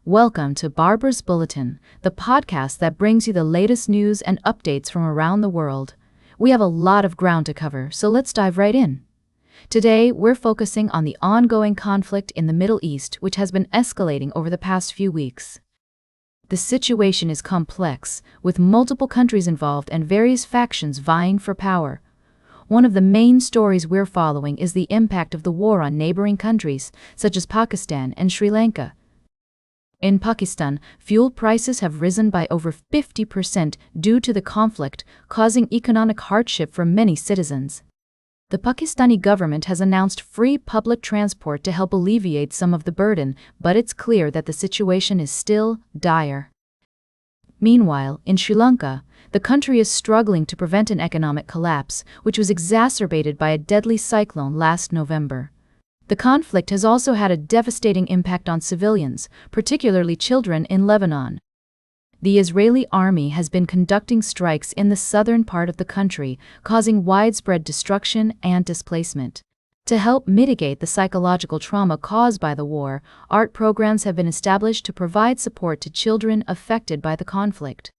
Welcome to Barbara's Bulletin, the podcast that brings you the latest news and updates from around the world. We have a lot of ground to cover, so let's dive right in. Today, we're focusing on the ongoing conflict in the Middle East, which has been escalating over the past few weeks. The situation is complex, with multiple countries involved and various factions vying for power. One of the main stories we're following is the impact of the war on neighboring countries, such as Pakistan and Sri Lanka. In Pakistan, fuel prices have risen by over 50% due to the conflict, causing economic hardship for many citizens. The Pakistani government has announced free public transport to help alleviate some of the burden, but it's clear that the situation is still dire. Meanwhile, in Sri Lanka, the country is struggling to prevent an economic collapse, which was exacerbated by a deadly cyclone last November. The conflict has also had a devastating impact on civilians, particularly children in Lebanon. The Israeli army has been conducting strikes in the southern part of the country, causing widespread destruction and displacement. To help mitigate the psychological trauma caused by the war, art programs have been established to provide support to children affected by the conflict.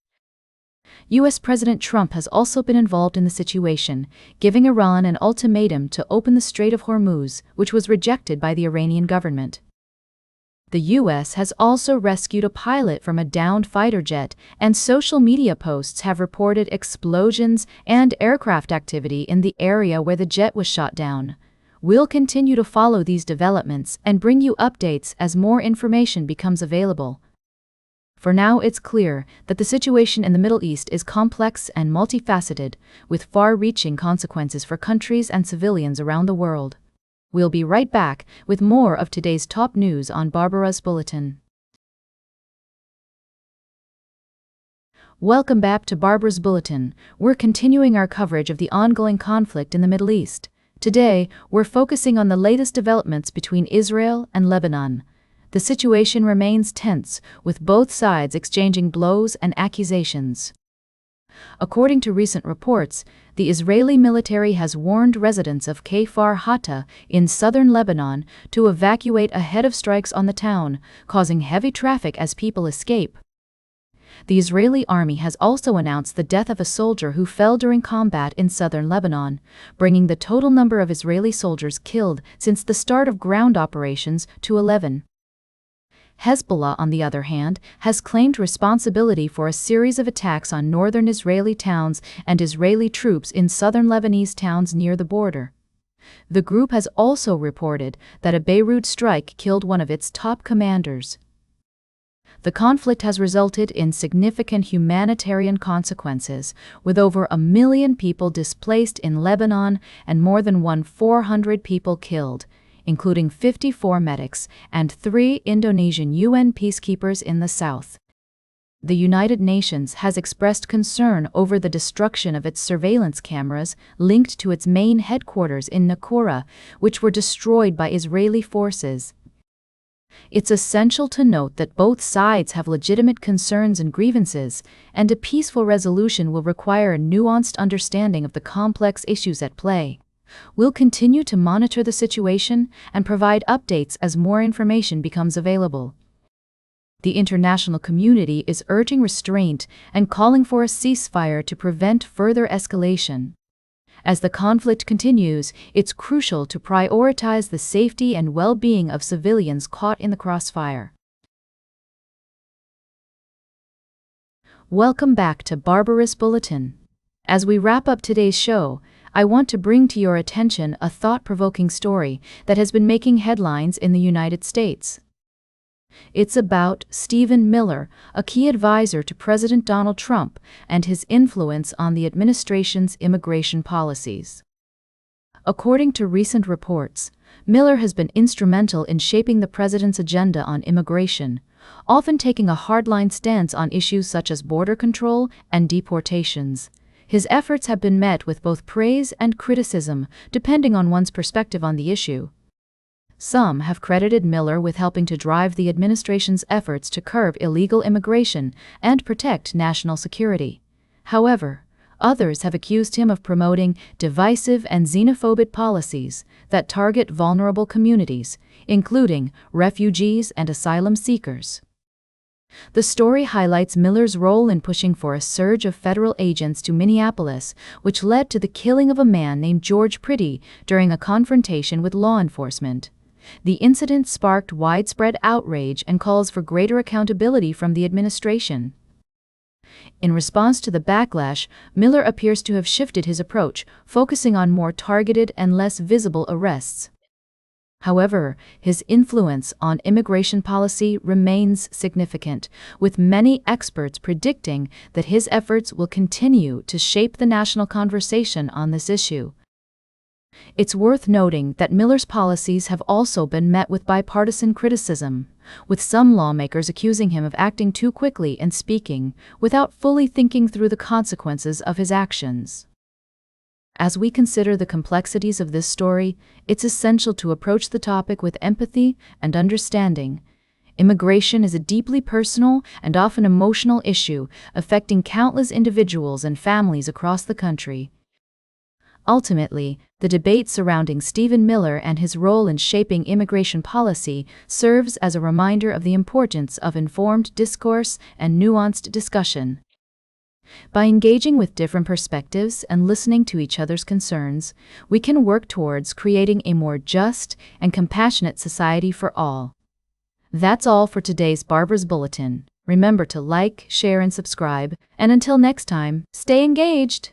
U.S. President Trump has also been involved in the situation, giving Iran an ultimatum to open the Strait of Hormuz, which was rejected by the Iranian government. The U.S. has also rescued a pilot from a downed fighter jet, and social media posts have reported explosions and aircraft activity in the area where the jet was shot down. We'll continue to follow these developments and bring you updates as more information becomes available. For now, it's clear that the situation in the Middle East is complex and multifaceted, with far-reaching consequences for countries and civilians around the world. We'll be right back with more of today's top news on Barbara's Bulletin. Welcome back to Barbara's Bulletin. We're continuing our coverage of the ongoing conflict in the Middle East. Today, we're focusing on the latest developments between Israel and Lebanon. The situation remains tense, with both sides exchanging blows and accusations. According to recent reports, the Israeli military has warned residents of Kfar Hatta in southern Lebanon to evacuate ahead of strikes on the town, causing heavy traffic as people escape. The Israeli army has also announced the death of a soldier who fell during combat in southern Lebanon, bringing the total number of Israeli soldiers killed since the start of ground operations to 11. Hezbollah, on the other hand, has claimed responsibility for a series of attacks on northern Israeli towns and Israeli troops in southern Lebanese towns near the border. The group has also reported that a Beirut strike killed one of its top commanders. The conflict has resulted in significant humanitarian consequences, with over 1 million people displaced in Lebanon and more than 400 people killed, including 54 medics and 3 Indonesian UN peacekeepers in the south. The United Nations has expressed concern over the destruction of its surveillance cameras linked to its main headquarters in Naqoura, which were destroyed by Israeli forces. It's essential to note that both sides have legitimate concerns and grievances, and a peaceful resolution will require a nuanced understanding of the complex issues at play. We'll continue to monitor the situation and provide updates as more information becomes available. The international community is urging restraint and calling for a ceasefire to prevent further escalation. As the conflict continues, it's crucial to prioritize the safety and well-being of civilians caught in the crossfire. Welcome back to Barbara's Bulletin. As we wrap up today's show, I want to bring to your attention a thought-provoking story that has been making headlines in the United States. It's about Stephen Miller, a key advisor to President Donald Trump, and his influence on the administration's immigration policies. According to recent reports, Miller has been instrumental in shaping the president's agenda on immigration, often taking a hardline stance on issues such as border control and deportations. His efforts have been met with both praise and criticism, depending on one's perspective on the issue. Some have credited Miller with helping to drive the administration's efforts to curb illegal immigration and protect national security. However, others have accused him of promoting divisive and xenophobic policies that target vulnerable communities, including refugees and asylum seekers. The story highlights Miller's role in pushing for a surge of federal agents to Minneapolis, which led to the killing of a man named George Pretty during a confrontation with law enforcement. The incident sparked widespread outrage and calls for greater accountability from the administration. In response to the backlash, Miller appears to have shifted his approach, focusing on more targeted and less visible arrests. However, his influence on immigration policy remains significant, with many experts predicting that his efforts will continue to shape the national conversation on this issue. It's worth noting that Miller's policies have also been met with bipartisan criticism, with some lawmakers accusing him of acting too quickly and speaking without fully thinking through the consequences of his actions. As we consider the complexities of this story, it's essential to approach the topic with empathy and understanding. Immigration is a deeply personal and often emotional issue affecting countless individuals and families across the country. Ultimately, the debate surrounding Stephen Miller and his role in shaping immigration policy serves as a reminder of the importance of informed discourse and nuanced discussion. By engaging with different perspectives and listening to each other's concerns, we can work towards creating a more just and compassionate society for all. That's all for today's Barber's Bulletin. Remember to like, share, and subscribe, and until next time, stay engaged!